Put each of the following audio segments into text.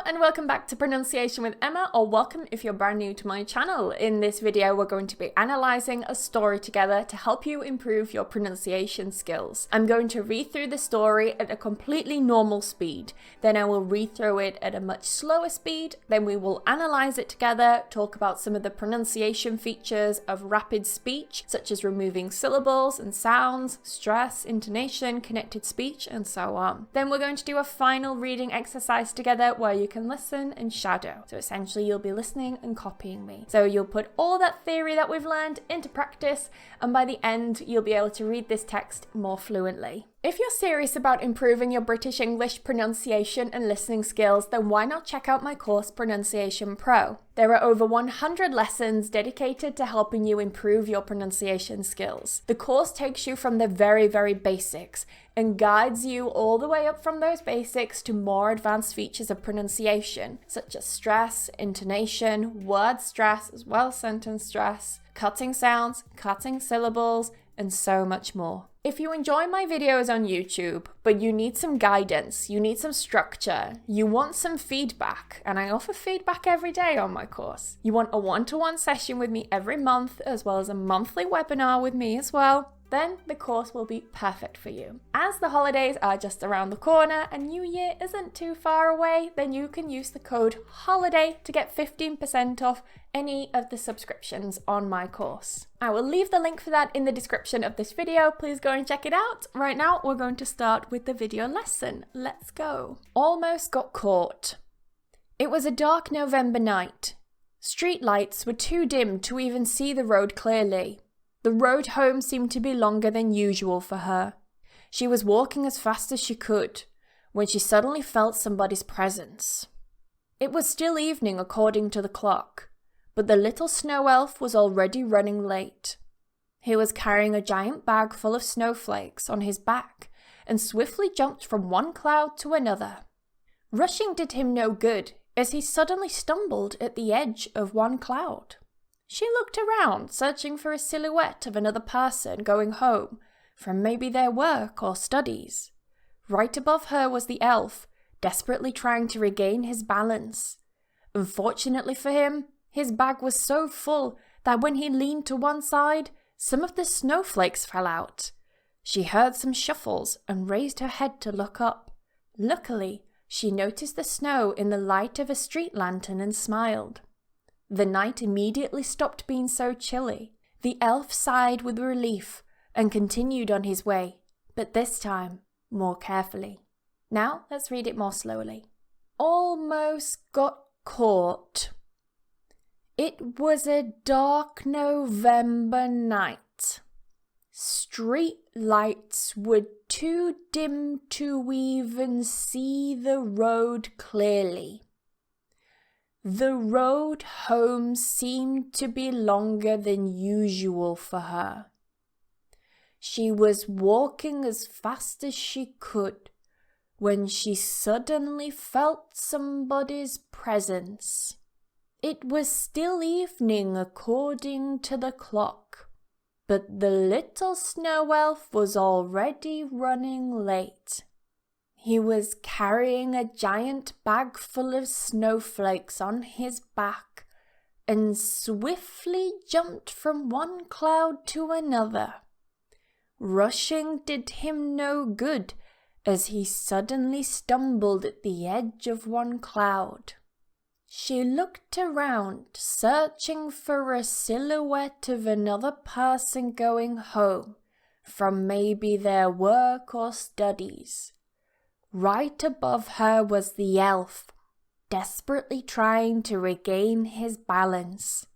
and welcome back to Pronunciation with Emma, or welcome if you're brand new to my channel. In this video, we're going to be analysing a story together to help you improve your pronunciation skills. I'm going to read through the story at a completely normal speed, then I will read through it at a much slower speed, then we will analyse it together, talk about some of the pronunciation features of rapid speech, such as removing syllables and sounds, stress, intonation, connected speech, and so on. Then we're going to do a final reading exercise together where you can listen and shadow. So essentially you'll be listening and copying me. So you'll put all that theory that we've learned into practice, and by the end you'll be able to read this text more fluently. If you're serious about improving your British English pronunciation and listening skills, then why not check out my course Pronunciation Pro? There are over 100 lessons dedicated to helping you improve your pronunciation skills. The course takes you from the very basics and guides you all the way up from those basics to more advanced features of pronunciation, such as stress, intonation, word stress, as well as sentence stress, cutting sounds, cutting syllables, and so much more. If you enjoy my videos on YouTube, but you need some guidance, you need some structure, you want some feedback, and I offer feedback every day on my course. You want a one-to-one session with me every month, as well as a monthly webinar with me as well, then the course will be perfect for you. As the holidays are just around the corner and New Year isn't too far away, then you can use the code HOLIDAY to get 15% off any of the subscriptions on my course. I will leave the link for that in the description of this video. Please go and check it out. Right now, we're going to start with the video lesson. Let's go. Almost got caught. It was a dark November night. Street lights were too dim to even see the road clearly. The road home seemed to be longer than usual for her. She was walking as fast as she could when she suddenly felt somebody's presence. It was still evening according to the clock, but the little snow elf was already running late. He was carrying a giant bag full of snowflakes on his back and swiftly jumped from one cloud to another. Rushing did him no good as he suddenly stumbled at the edge of one cloud. She looked around, searching for a silhouette of another person going home from maybe their work or studies. Right above her was the elf, desperately trying to regain his balance. Unfortunately for him, his bag was so full that when he leaned to one side, some of the snowflakes fell out. She heard some shuffles and raised her head to look up. Luckily, she noticed the snow in the light of a street lantern and smiled. The night immediately stopped being so chilly. The elf sighed with relief and continued on his way, but this time more carefully. Now let's read it more slowly. Almost got caught. It was a dark November night. Street lights were too dim to even see the road clearly. The road home seemed to be longer than usual for her. She was walking as fast as she could when she suddenly felt somebody's presence. It was still evening according to the clock, but the little snow elf was already running late. He was carrying a giant bag full of snowflakes on his back and swiftly jumped from one cloud to another. Rushing did him no good as he suddenly stumbled at the edge of one cloud. She looked around, searching for a silhouette of another person going home from maybe their work or studies. Right above her was the elf, desperately trying to regain his balance.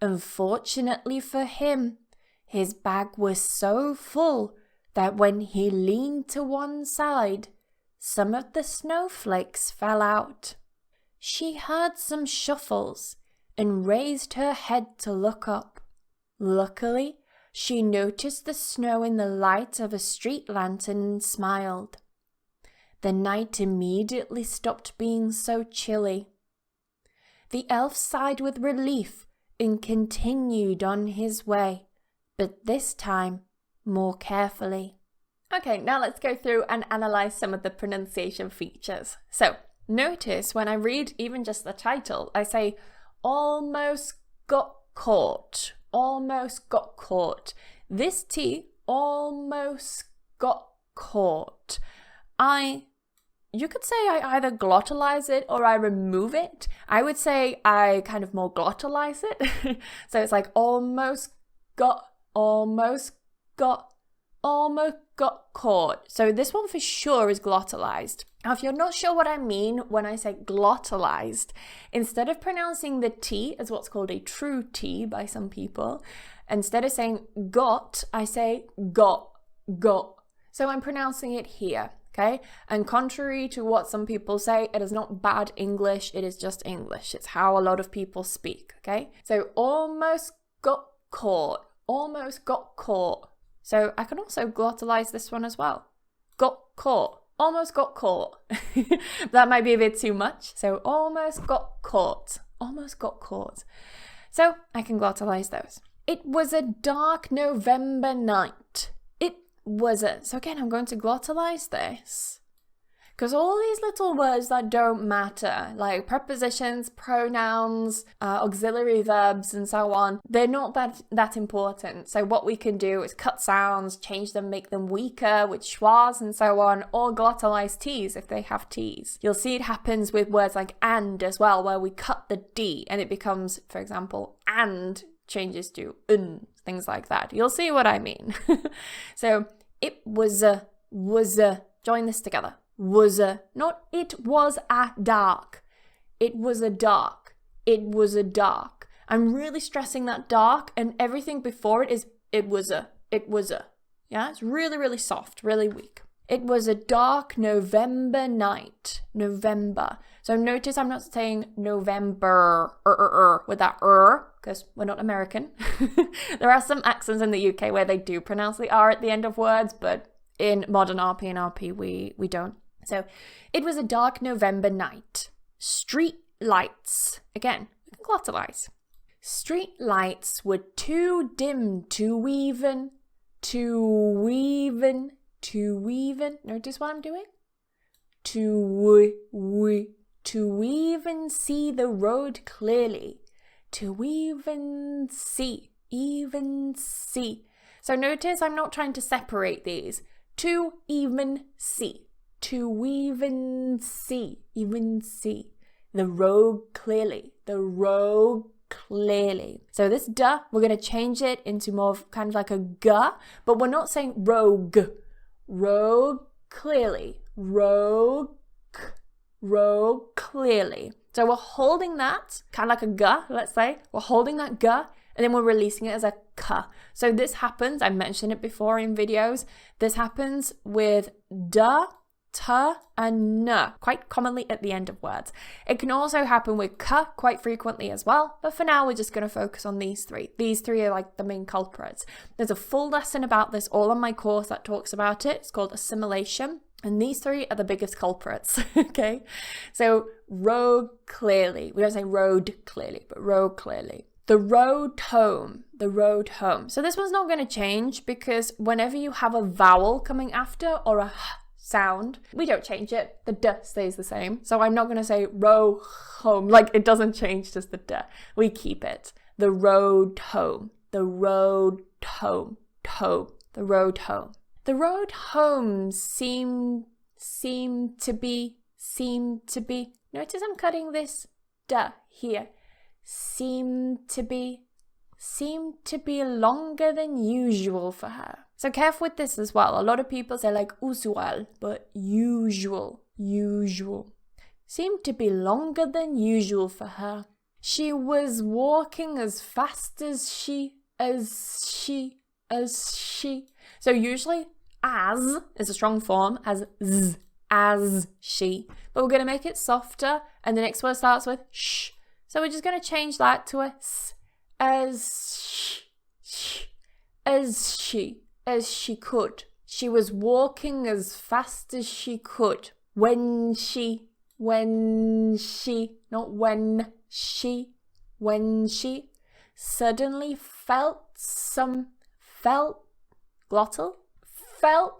Unfortunately for him, his bag was so full that when he leaned to one side, some of the snowflakes fell out. She heard some shuffles and raised her head to look up. Luckily, she noticed the snow in the light of a street lantern and smiled. The night immediately stopped being so chilly. The elf sighed with relief and continued on his way, but this time more carefully. Okay, now let's go through and analyze some of the pronunciation features. So, Notice when I read even just the title, I say almost got caught, almost got caught. This T almost got caught. You could say I either glottalize it or I remove it. I would say I kind of more glottalize it. So it's like almost got caught. So this one for sure is glottalized. Now, if you're not sure what I mean when I say glottalized, instead of pronouncing the T as what's called a true T by some people, instead of saying got, I say got. So I'm pronouncing it here, okay? And contrary to what some people say, it is not bad English, it is just English. It's how a lot of people speak, okay? So almost got caught, almost got caught. So I can also glottalize this one as well. Got caught, almost got caught. That might be a bit too much. So almost got caught, almost got caught. So I can glottalize those. It was a dark November night. So again, I'm going to glottalize this. Because all these little words that don't matter, like prepositions, pronouns, auxiliary verbs, and so on, they're not that important. So what we can do is cut sounds, change them, make them weaker with schwas and so on, or glottalize T's if they have T's. You'll see it happens with words like and as well, where we cut the D and it becomes, for example, and changes to things like that. You'll see what I mean. So it was a, join this together. Not it was a dark. It was a dark. It was a dark. I'm really stressing that dark, and everything before it is it was a. Yeah, it's really, really soft, really weak. It was a dark November night. November. So notice I'm not saying November with that because we're not American. There are some accents in the UK where they do pronounce the R at the end of words, but in modern RP and RP we don't. So it was a dark November night. Street lights. Again, we can glottalize. Street lights were too dim to even. Notice what I'm doing? To even see the road clearly. To even see. So notice I'm not trying to separate these. To even see. To even see. The road clearly. So this duh, we're going to change it into more of kind of like a guh, but we're not saying rogue. Rogue clearly. Rogue clearly. So we're holding that, kind of like a guh, let's say. We're holding that guh, and then we're releasing it as a ka. So this happens, I mentioned it before in videos, this happens with duh, ta, and n, quite commonly at the end of words. It can also happen with ka quite frequently as well, but for now we're just going to focus on these three. These three are like the main culprits. There's a full lesson about this all on my course that talks about it. It's called assimilation, and these three are the biggest culprits, okay? So road clearly. We don't say road clearly, but road clearly. The road home. So this one's not going to change because whenever you have a vowel coming after or a sound, we don't change it. The d stays the same. So I'm not going to say row home. Like it doesn't change, just the d. We keep it. The road home. The road home. The road home. The road home seem to be. Notice I'm cutting this d here. Seem to be longer than usual for her. So careful with this as well. A lot of people say like usual, but usual. Seemed to be longer than usual for her. She was walking as fast as she. So usually as is a strong form, as she. But we're going to make it softer, and the next word starts with sh. So we're just going to change that to a s. As she could. She was walking as fast as she could. When she, not when she suddenly felt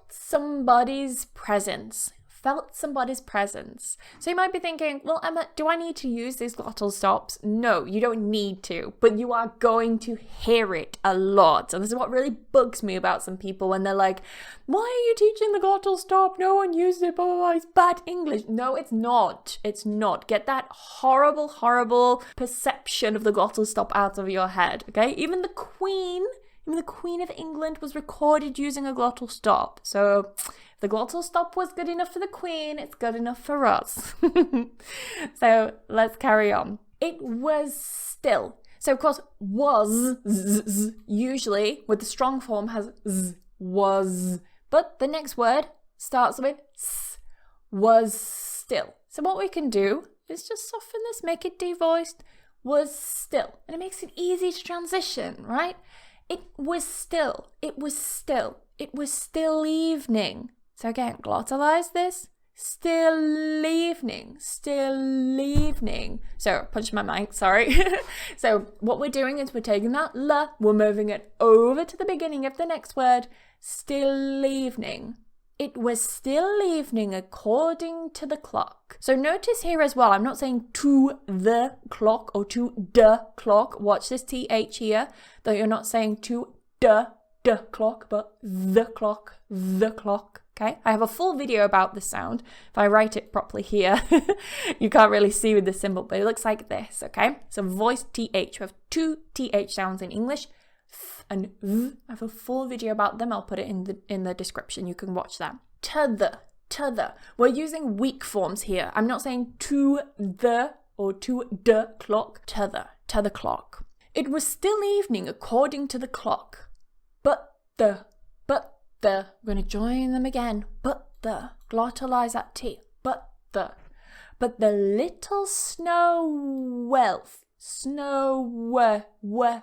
somebody's presence. felt somebody's presence. So you might be thinking, well, Emma, do I need to use these glottal stops? No, you don't need to, but you are going to hear it a lot. And this is what really bugs me about some people when they're like, why are you teaching the glottal stop? No one used it, blah, blah, blah. It's bad English. No, it's not. It's not. Get that horrible, horrible perception of the glottal stop out of your head, okay? Even the Queen of England was recorded using a glottal stop. So if the glottal stop was good enough for the Queen, it's good enough for us. So let's carry on. It was still. So of course, was, usually with the strong form has z, was. But the next word starts with s, was still. So what we can do is just soften this, make it devoiced, was still. And it makes it easy to transition, right? It was still, it was still, it was still evening. So again, glottalize this. Still evening, still evening. So, punch my mic, sorry. So, what we're doing is we're taking that la, we're moving it over to the beginning of the next word. Still evening. It was still evening according to the clock. So notice here as well, I'm not saying to the clock or to the clock. Watch this TH here, though you're not saying to the clock, but the clock, the clock. Okay, I have a full video about this sound. If I write it properly here, you can't really see with the symbol, but it looks like this, okay? So voiced TH, we have two TH sounds in English, th and v. I have a full video about them. I'll put it in the description. You can watch that. To the. We're using weak forms here. I'm not saying to the or to the clock. To the clock. It was still evening according to the clock, but the. We're going to join them again. But the. Glottalize that T. But the little snow whelf.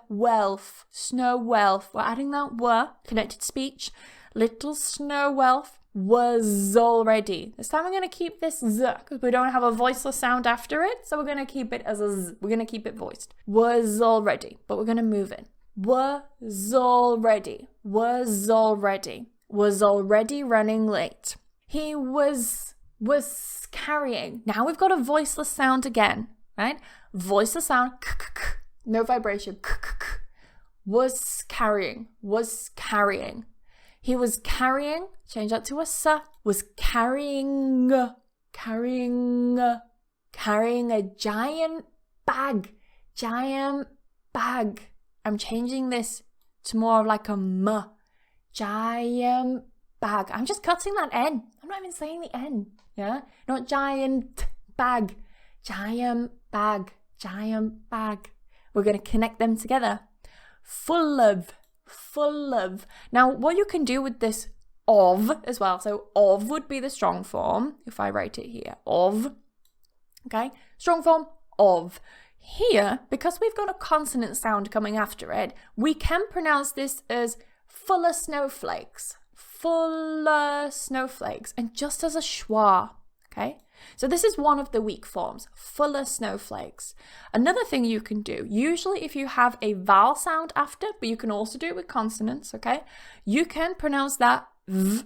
Whelf. Snow whelf. We're adding that were. Connected speech. Little snow whelf was already. This time we're going to keep this z because we don't have a voiceless sound after it. So we're going to keep it as a z. We're going to keep it voiced. Was already. But we're going to move it. Was already running late. He was carrying. Now we've got a voiceless sound again, right? Voiceless sound, no vibration. Was carrying. He was carrying, change that to a s, was carrying a giant bag. I'm changing this to more of like a m. Giant bag. I'm just cutting that N. I'm not even saying the N. Yeah? Not giant bag. Giant bag. We're going to connect them together. Full of. Now, what you can do with this of as well. So, of would be the strong form. If I write it here. Of. Okay? Strong form. Of. Here, because we've got a consonant sound coming after it, we can pronounce this as fuller snowflakes, and just as a schwa, okay? So this is one of the weak forms, fuller snowflakes. Another thing you can do, usually if you have a vowel sound after, but you can also do it with consonants, okay? You can pronounce that v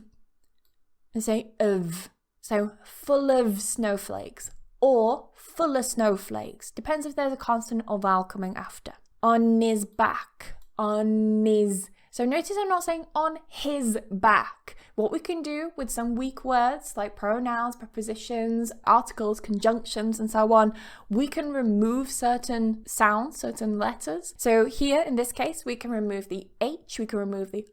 and say of. So full of snowflakes or fuller snowflakes. Depends if there's a consonant or vowel coming after. On his back, on his. So notice I'm not saying on his back. What we can do with some weak words like pronouns, prepositions, articles, conjunctions, and so on, we can remove certain sounds, certain letters. So here in this case, we can remove the H, we can remove the h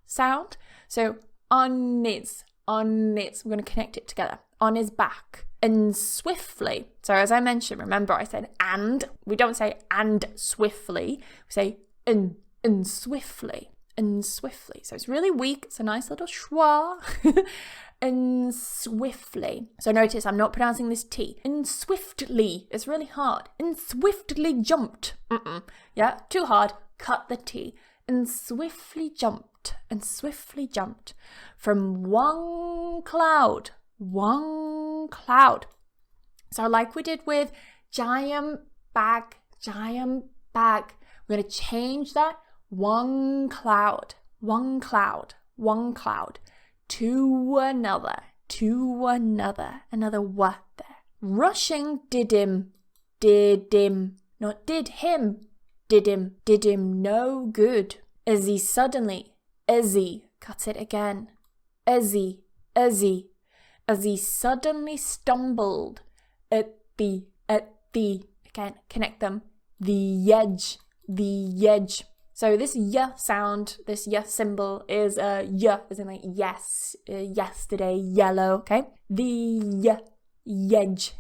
sound. So on his, we're going to connect it together. On his back. And swiftly. So as I mentioned, remember I said and. We don't say and swiftly. We say and swiftly. And swiftly. So it's really weak. It's a nice little schwa. And swiftly. So notice I'm not pronouncing this T. And swiftly. It's really hard. And swiftly jumped. Yeah, too hard. Cut the T. And swiftly jumped. And swiftly jumped. From one cloud. So like we did with giant bag. We're going to change that one cloud to another. to another. Another w there. Rushing did him, not did him no good. As he suddenly, cut it again. As he suddenly stumbled at the, again, connect them, the edge. So this y sound, this y symbol is y, as in like yes, yesterday, yellow, okay? The edge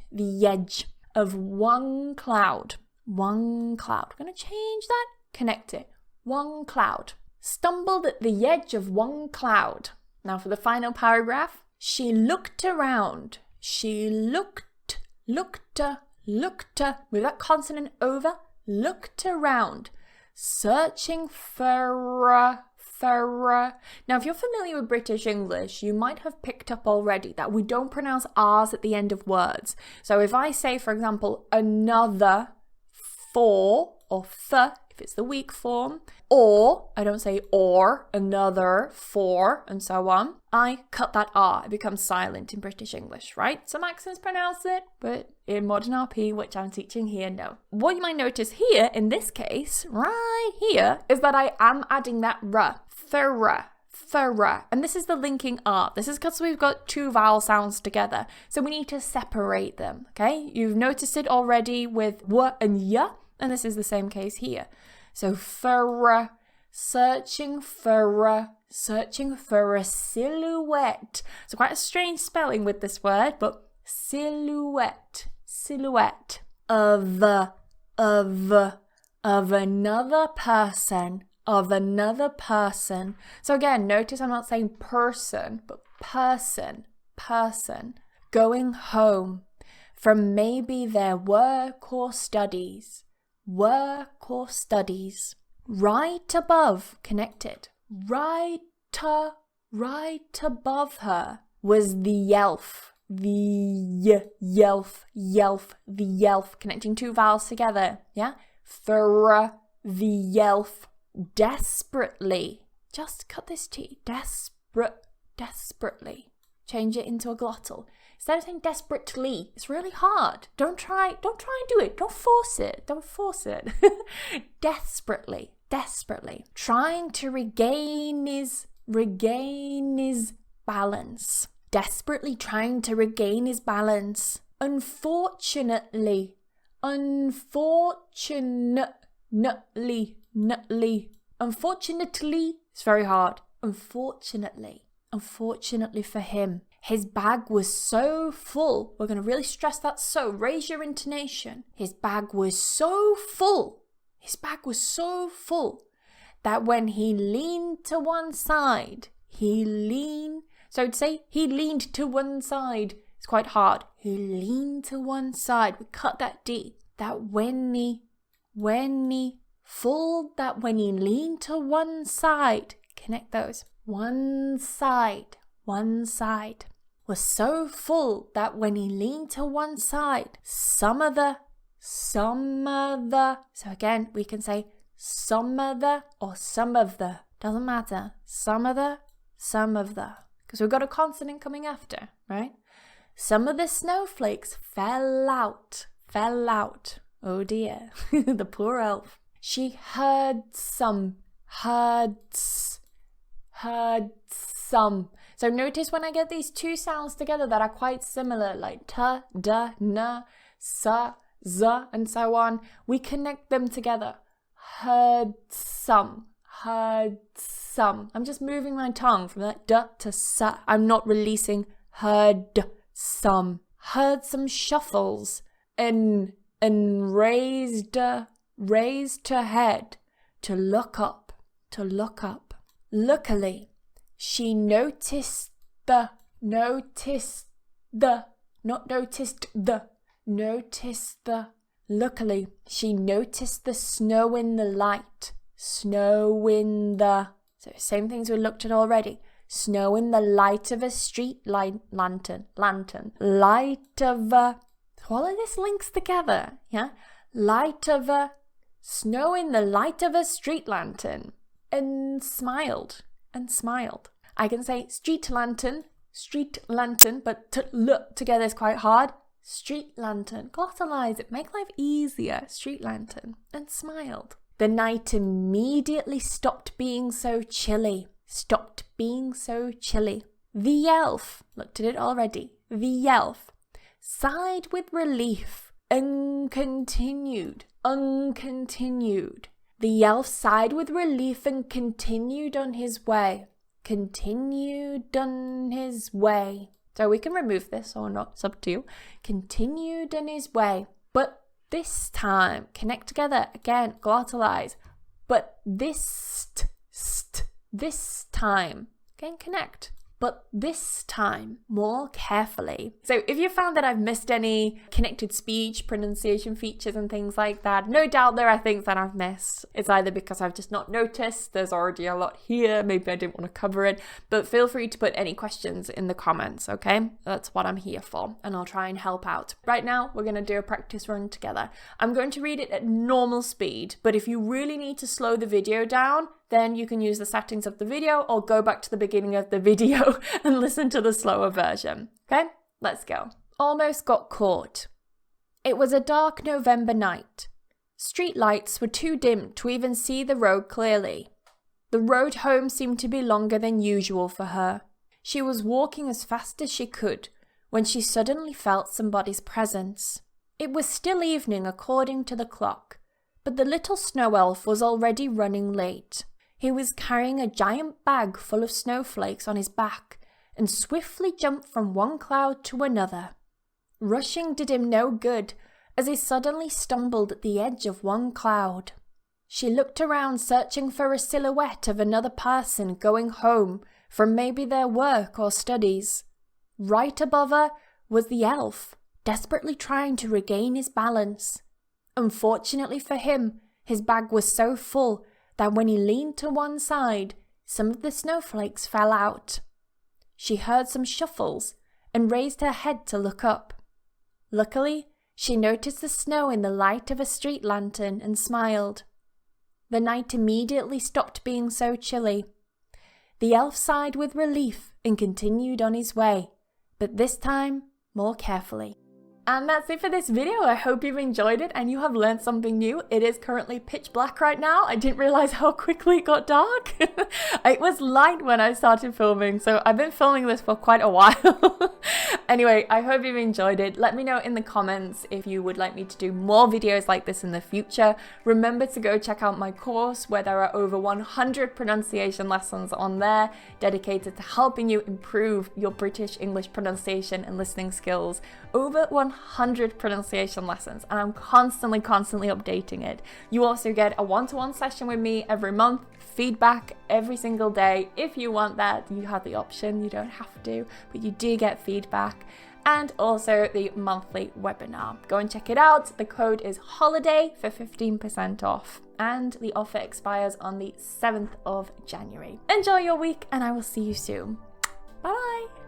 of one cloud. We're going to change that, connect it. One cloud. Stumbled at the edge of one cloud. Now for the final paragraph. She looked around. She looked, with that consonant over, looked around, searching for. Now, if you're familiar with British English, you might have picked up already that we don't pronounce R's at the end of words. So if I say, for example, another for, or th, if it's the weak form, or, I don't say or, another, for, and so on. I cut that R, it becomes silent in British English, right? Some accents pronounce it, but in modern RP, which I'm teaching here, no. What you might notice here, in this case, right here, is that I am adding that r, thorough, and this is the linking R. This is because we've got two vowel sounds together, so we need to separate them, okay? You've noticed it already with w and y, and this is the same case here. So thorough, searching for a silhouette. So quite a strange spelling with this word, but silhouette of another person. So again, notice I'm not saying person, but person. Going home from maybe their work or studies. Right above, connected. Right above her was the elf. The elf, connecting two vowels together, yeah? For the elf, desperately. Just cut this T. Desperately. Change it into a glottal. Instead of saying desperately, it's really hard. Don't try and do it. Don't force it. Desperately. Trying to regain his balance. Desperately trying to regain his balance. Unfortunately, it's very hard. Unfortunately for him, his bag was so full. We're going to really stress that so. Raise your intonation. His bag was so full that when he leaned to one side, so to say he leaned to one side, it's quite hard. He leaned to one side. We cut that D. That when he leaned to one side, connect those. One side was so full that when he leaned to one side, some of the, so again, we can say some of the, doesn't matter, some of the, because we've got a consonant coming after, right? Some of the snowflakes fell out. Oh dear, the poor elf. She heard some. So notice when I get these two sounds together that are quite similar, like ta, da, na, sa, za, and so on, we connect them together. Heard some. I'm just moving my tongue from that da to sa. I'm not releasing heard some. Heard some shuffles and raised her head to look up. Luckily, she noticed the snow in the light. So same things we looked at already. Snow in the light of a street lantern. Light of a, all of this links together, yeah? Snow in the light of a street lantern. And smiled. I can say street lantern, Street lantern, but to look together is quite hard. Street lantern. Glottalize it. Make life easier. Street lantern. And smiled. The night immediately stopped being so chilly. Stopped being so chilly. The elf, looked at it already. The elf sighed with relief and continued. Uncontinued. The elf sighed with relief and continued on his way. Continued on his way. So we can remove this or not, it's up to you. Continued on his way. But this time, connect together, again, glottalize. But this time, again, connect. But this time, more carefully. So if you found that I've missed any connected speech, pronunciation features and things like that, no doubt there are things that I've missed. It's either because I've just not noticed, there's already a lot here, maybe I didn't want to cover it, but feel free to put any questions in the comments, okay? That's what I'm here for, and I'll try and help out. Right now, we're going to do a practice run together. I'm going to read it at normal speed, but if you really need to slow the video down, then you can use the settings of the video or go back to the beginning of the video and listen to the slower version. Okay, let's go. Almost got caught. It was a dark November night. Street lights were too dim to even see the road clearly. The road home seemed to be longer than usual for her. She was walking as fast as she could when she suddenly felt somebody's presence. It was still evening according to the clock, but the little snow elf was already running late. He was carrying a giant bag full of snowflakes on his back and swiftly jumped from one cloud to another. Rushing did him no good as he suddenly stumbled at the edge of one cloud. She looked around searching for a silhouette of another person going home from maybe their work or studies. Right above her was the elf, desperately trying to regain his balance. Unfortunately for him, his bag was so full that when he leaned to one side, some of the snowflakes fell out. She heard some shuffles and raised her head to look up. Luckily, she noticed the snow in the light of a street lantern and smiled. The night immediately stopped being so chilly. The elf sighed with relief and continued on his way, but this time more carefully. And that's it for this video. I hope you've enjoyed it and you have learned something new. It is currently pitch black right now. I didn't realize how quickly it got dark. It was light when I started filming, so I've been filming this for quite a while. Anyway, I hope you've enjoyed it. Let me know in the comments if you would like me to do more videos like this in the future. Remember to go check out my course where there are over 100 pronunciation lessons on there dedicated to helping you improve your British English pronunciation and listening skills. Over 100 pronunciation lessons, and I'm constantly updating it. You also get a one-to-one session with me every month, feedback every single day. If you want that, you have the option. You don't have to, but you do get feedback. And also the monthly webinar. Go and check it out. The code is HOLIDAY for 15% off, and the offer expires on the 7th of January. Enjoy your week, and I will see you soon. Bye bye.